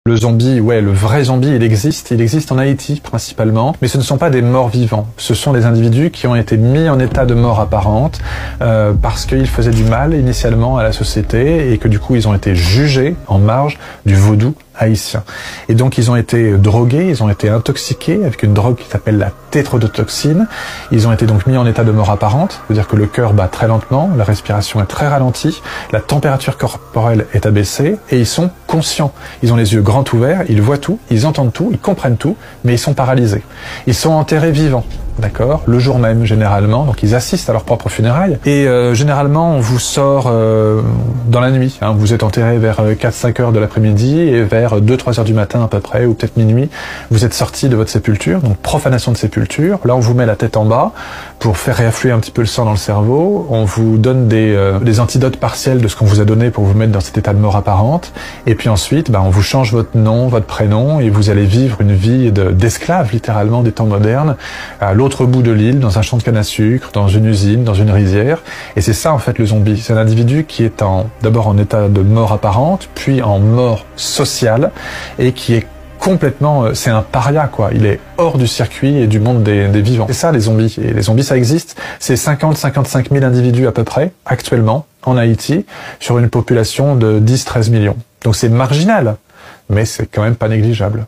Le zombie, ouais, le vrai zombie, il existe en Haïti principalement, mais ce ne sont pas des morts vivants, ce sont des individus qui ont été mis en état de mort apparente parce qu'ils faisaient du mal initialement à la société et que du coup ils ont été jugés en marge du vaudou haïtien. Et donc ils ont été drogués, ils ont été intoxiqués avec une drogue qui s'appelle la tétrodotoxine. Ils ont été donc mis en état de mort apparente, c'est-à-dire que le cœur bat très lentement, la respiration est très ralentie, la température corporelle est abaissée et ils sont conscients. Ils ont les yeux grands ouverts, ils voient tout, ils entendent tout, ils comprennent tout, mais ils sont paralysés. Ils sont enterrés vivants. D'accord, le jour même généralement, donc ils assistent à leurs propres funérailles et généralement on vous sort dans la nuit, hein, vous êtes enterré vers 4-5 heures de l'après-midi et vers 2-3 heures du matin à peu près ou peut-être minuit, vous êtes sorti de votre sépulture, donc profanation de sépulture, là on vous met la tête en bas pour faire réaffluer un petit peu le sang dans le cerveau, on vous donne des antidotes partiels de ce qu'on vous a donné pour vous mettre dans cet état de mort apparente et puis ensuite on vous change votre nom, votre prénom et vous allez vivre une vie d'esclave littéralement des temps modernes à l'autre bout de l'île, dans un champ de canne à sucre, dans une usine, dans une rizière. Et c'est ça en fait le zombie. C'est un individu qui est d'abord en état de mort apparente, puis en mort sociale, et qui est complètement, c'est un paria quoi. Il est hors du circuit et du monde des vivants. C'est ça les zombies. Et les zombies ça existe. C'est 50-55 000 individus à peu près, actuellement, en Haïti, sur une population de 10-13 millions. Donc c'est marginal, mais c'est quand même pas négligeable.